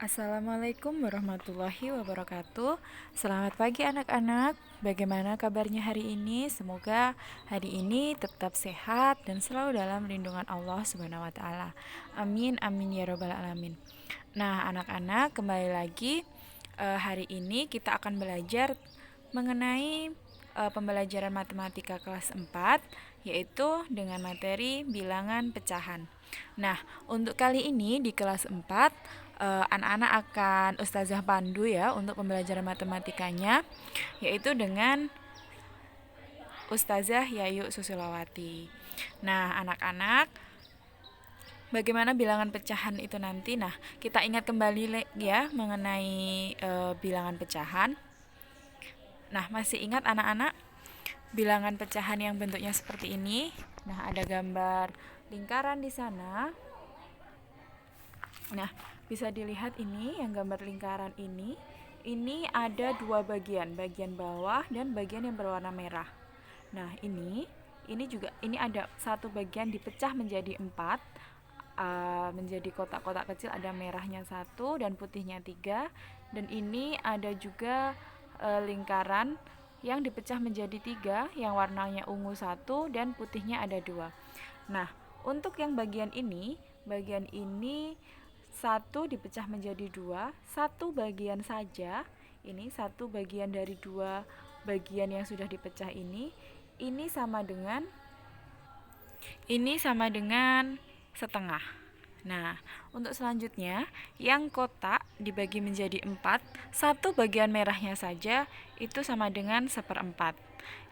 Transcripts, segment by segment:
Assalamualaikum warahmatullahi wabarakatuh. Selamat pagi anak-anak. Bagaimana kabarnya hari ini? Semoga hari ini tetap sehat dan selalu dalam lindungan Allah Subhanahu wa taala. Amin amin ya robbal alamin. Nah, anak-anak, kembali lagi hari ini kita akan belajar mengenai pembelajaran matematika kelas 4, yaitu dengan materi bilangan pecahan. Nah, untuk kali ini di kelas 4, anak-anak akan Ustazah pandu ya untuk pembelajaran matematikanya, yaitu dengan Ustazah Yayu Susilawati. Nah, anak-anak, bagaimana bilangan pecahan itu nanti? Nah, kita ingat kembali ya mengenai bilangan pecahan. Nah, masih ingat anak-anak bilangan pecahan yang bentuknya seperti ini? Nah, ada gambar lingkaran di sana. Nah, bisa dilihat ini yang gambar lingkaran ini. Ini ada dua bagian bawah dan bagian yang berwarna merah. Nah, ini juga ada satu bagian dipecah menjadi 4, menjadi kotak-kotak kecil, ada merahnya 1 dan putihnya 3. Dan ini ada juga lingkaran yang dipecah menjadi 3, yang warnanya ungu 1 dan putihnya ada 2. Nah, untuk yang bagian ini 1 dipecah menjadi 2, satu bagian saja. Ini satu bagian dari 2 bagian yang sudah dipecah ini sama dengan setengah. Nah, untuk selanjutnya, yang kotak dibagi menjadi 4, satu bagian merahnya saja itu sama dengan 1/4.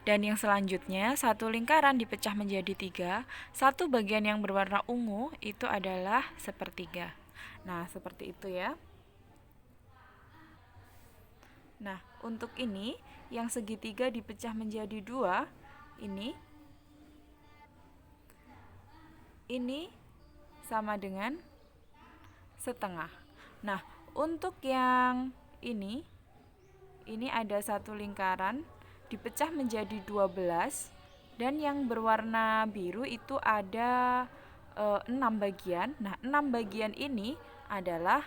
Dan yang selanjutnya, satu lingkaran dipecah menjadi 3, satu bagian yang berwarna ungu itu adalah 1/3. Nah, seperti itu ya. Nah, untuk ini, yang segitiga dipecah menjadi 2, ini sama dengan setengah. Nah, untuk yang ini ada satu lingkaran dipecah menjadi 12, dan yang berwarna biru itu ada 6 bagian. Nah, 6 bagian ini adalah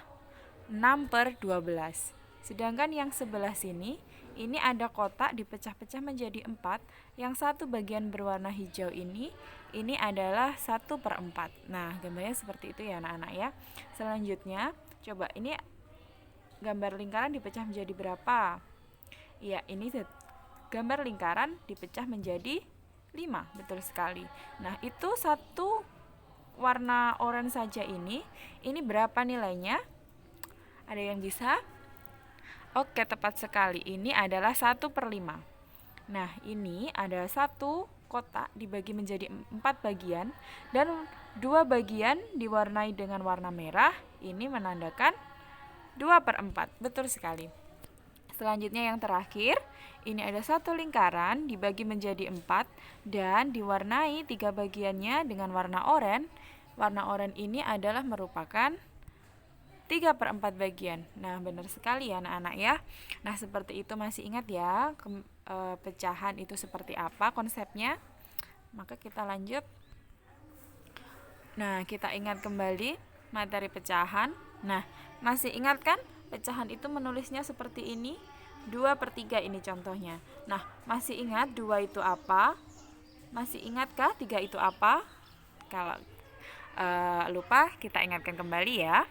6/12. Sedangkan yang sebelah sini, ini ada kotak dipecah-pecah menjadi 4. Yang satu bagian berwarna hijau ini adalah 1/4. Nah, gambarnya seperti itu ya anak-anak ya. Selanjutnya, coba ini gambar lingkaran dipecah menjadi berapa? Ya, ini gambar lingkaran dipecah menjadi 5, betul sekali. Nah, itu satu warna oranye saja ini berapa nilainya? Ada yang bisa? Oke, tepat sekali. Ini adalah 1/5. Nah, ini ada satu kotak dibagi menjadi 4 bagian, dan 2 bagian diwarnai dengan warna merah. Ini menandakan 2/4. Betul sekali. Selanjutnya yang terakhir, ini ada satu lingkaran dibagi menjadi 4 dan diwarnai 3 bagiannya dengan warna oranye. Warna oranye ini adalah merupakan 3/4 bagian. Nah, benar sekali ya anak-anak ya. Nah, seperti itu, masih ingat ya pecahan itu seperti apa konsepnya? Maka kita lanjut. Nah, kita ingat kembali materi pecahan. Nah, masih ingat kan pecahan itu menulisnya seperti ini? 2/3 ini contohnya. Nah, masih ingat 2 itu apa? Masih ingatkah 3 itu apa? Kalau lupa, kita ingatkan kembali ya.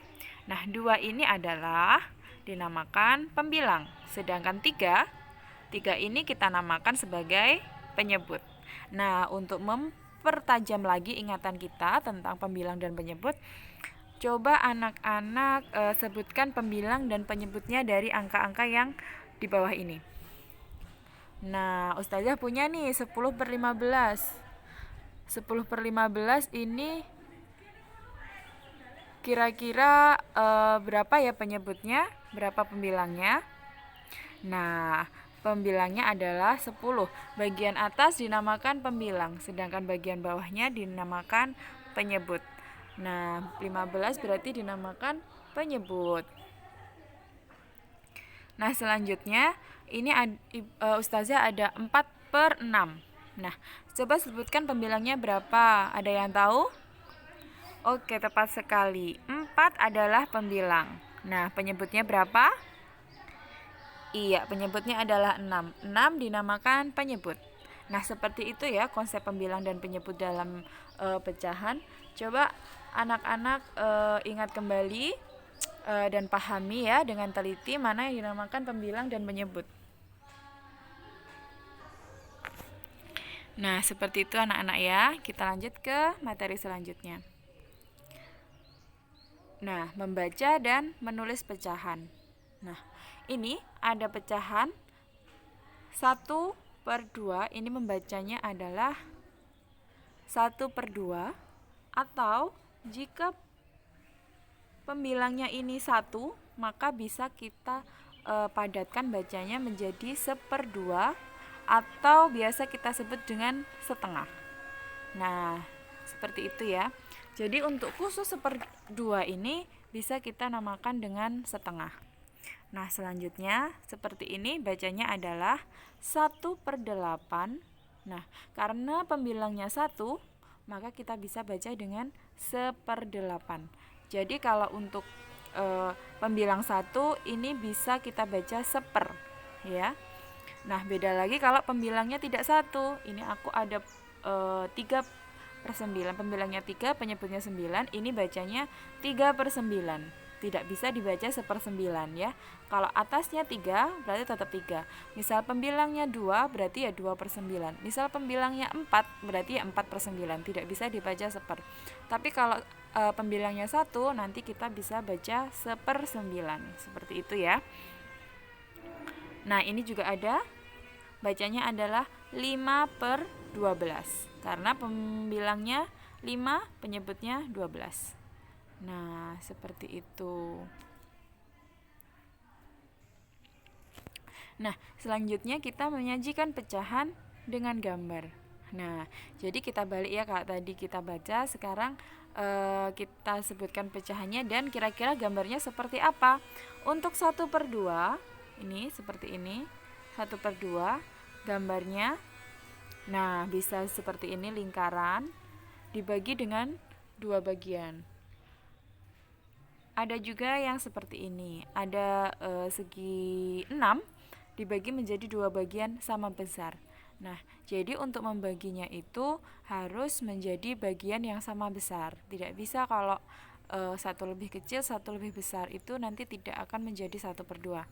Nah, 2 ini adalah dinamakan pembilang, sedangkan 3 ini kita namakan sebagai penyebut. Nah, untuk mempertajam lagi ingatan kita tentang pembilang dan penyebut, coba anak-anak sebutkan pembilang dan penyebutnya dari angka-angka yang di bawah ini. Nah, Ustazah punya nih 10/15. 10/15 ini kira-kira berapa ya penyebutnya? Berapa pembilangnya? Nah, pembilangnya adalah 10. Bagian atas dinamakan pembilang, sedangkan bagian bawahnya dinamakan penyebut. Nah, 15 berarti dinamakan penyebut. Nah, selanjutnya ini Ustazah ada 4/6. Nah, coba sebutkan pembilangnya berapa? Ada yang tahu? Oke, tepat sekali. 4 adalah pembilang. Nah, penyebutnya berapa? Iya, penyebutnya adalah 6. 6 dinamakan penyebut. Nah, seperti itu ya konsep pembilang dan penyebut dalam pecahan. Coba anak-anak ingat kembali dan pahami ya dengan teliti mana yang dinamakan pembilang dan penyebut. Nah, seperti itu anak-anak ya. Kita lanjut ke materi selanjutnya. Nah, membaca dan menulis pecahan. Nah, ini ada pecahan 1/2. Ini membacanya adalah 1/2. Atau jika pembilangnya ini 1, maka bisa kita padatkan bacanya menjadi 1/2 atau biasa kita sebut dengan setengah. Nah, seperti itu ya. Jadi untuk khusus 1/2 ini bisa kita namakan dengan setengah. Nah, selanjutnya seperti ini bacanya adalah 1/8. Nah, karena pembilangnya 1, maka kita bisa baca dengan 1/8. Jadi kalau untuk pembilang 1 ini bisa kita baca 1/, ya. Nah, beda lagi kalau pembilangnya tidak 1. Ini aku ada 3/9. Pembilangnya 3, penyebutnya 9. Ini bacanya 3/9. Tidak bisa dibaca 1/9 ya. Kalau atasnya 3 berarti tetap 3. Misal pembilangnya 2 berarti ya 2/9. Misal pembilangnya 4 berarti ya 4/9. Tidak bisa dibaca 1/. Tapi kalau pembilangnya 1 nanti kita bisa baca 1/9. Seperti itu ya. Nah, ini juga ada bacanya adalah 5/12 karena pembilangnya 5, penyebutnya 12. Nah, seperti itu. Nah, selanjutnya kita menyajikan pecahan dengan gambar. Nah, jadi kita balik ya, kalau tadi kita baca, sekarang kita sebutkan pecahannya dan kira-kira gambarnya seperti apa. Untuk 1/2 ini seperti ini. 1/2 gambarnya, nah bisa seperti ini, lingkaran dibagi dengan 2 bagian. Ada juga yang seperti ini, ada segi 6 dibagi menjadi 2 bagian sama besar. Nah, jadi untuk membaginya itu harus menjadi bagian yang sama besar. Tidak bisa kalau satu lebih kecil, satu lebih besar, itu nanti tidak akan menjadi 1/2.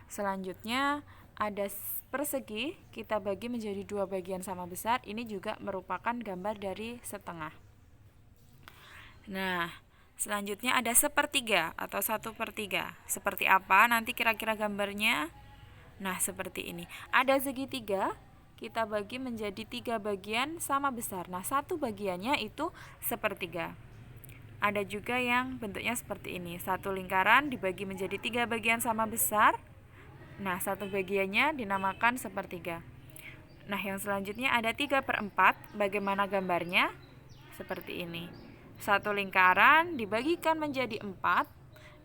Selanjutnya ada persegi, kita bagi menjadi 2 bagian sama besar. Ini juga merupakan gambar dari setengah. Nah, selanjutnya ada 1/3 atau 1/3. Seperti apa nanti kira-kira gambarnya? Nah, seperti ini. Ada segitiga, kita bagi menjadi 3 bagian sama besar. Nah, satu bagiannya itu 1/3. Ada juga yang bentuknya seperti ini. Satu lingkaran dibagi menjadi 3 bagian sama besar. Nah, satu bagiannya dinamakan 1/3. Nah, yang selanjutnya ada 3/4. Bagaimana gambarnya? Seperti ini. Satu lingkaran dibagikan menjadi 4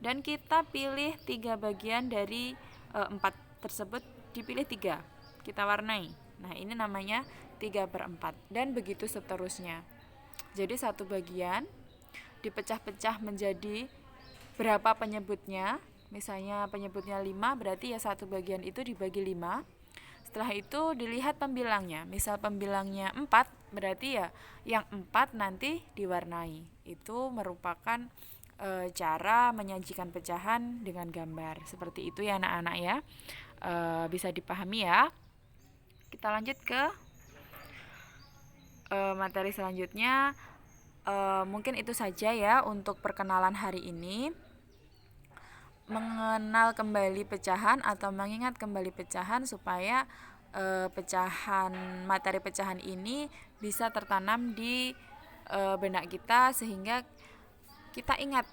dan kita pilih 3 bagian dari 4 tersebut, dipilih 3, kita warnai. Nah, ini namanya 3/4 dan begitu seterusnya. Jadi satu bagian dipecah-pecah menjadi berapa penyebutnya. Misalnya penyebutnya 5, berarti ya satu bagian itu dibagi 5. Setelah itu dilihat pembilangnya. Misal pembilangnya 4, berarti ya yang 4 nanti diwarnai. Itu merupakan cara menyajikan pecahan dengan gambar. Seperti itu ya anak-anak ya. Bisa dipahami ya. Kita lanjut ke materi selanjutnya. Mungkin itu saja ya untuk perkenalan hari ini. Mengenal kembali pecahan atau mengingat kembali pecahan supaya materi pecahan ini bisa tertanam di benak kita sehingga kita ingat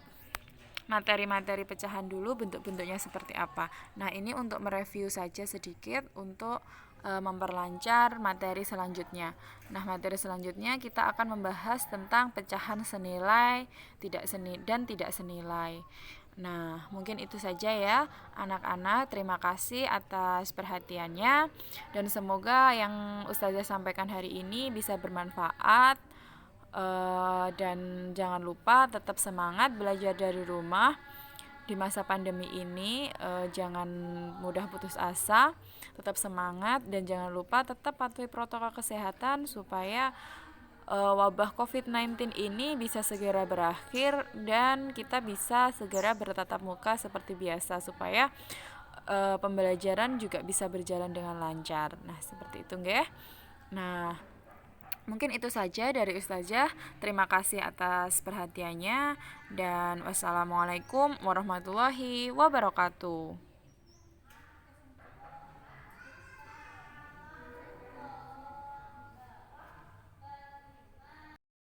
materi-materi pecahan dulu bentuk-bentuknya seperti apa. Nah, ini untuk mereview saja sedikit untuk memperlancar materi selanjutnya. Nah, materi selanjutnya kita akan membahas tentang pecahan senilai, tidak senilai. Nah, mungkin itu saja ya anak-anak. Terima kasih atas perhatiannya dan semoga yang Ustazah sampaikan hari ini bisa bermanfaat. Dan jangan lupa tetap semangat belajar dari rumah di masa pandemi ini jangan mudah putus asa, tetap semangat dan jangan lupa tetap patuhi protokol kesehatan supaya wabah COVID-19 ini bisa segera berakhir dan kita bisa segera bertatap muka seperti biasa supaya pembelajaran juga bisa berjalan dengan lancar. Nah, seperti itu nggih ya. Nah, mungkin itu saja dari Ustazah. Terima kasih atas perhatiannya dan wassalamualaikum warahmatullahi wabarakatuh.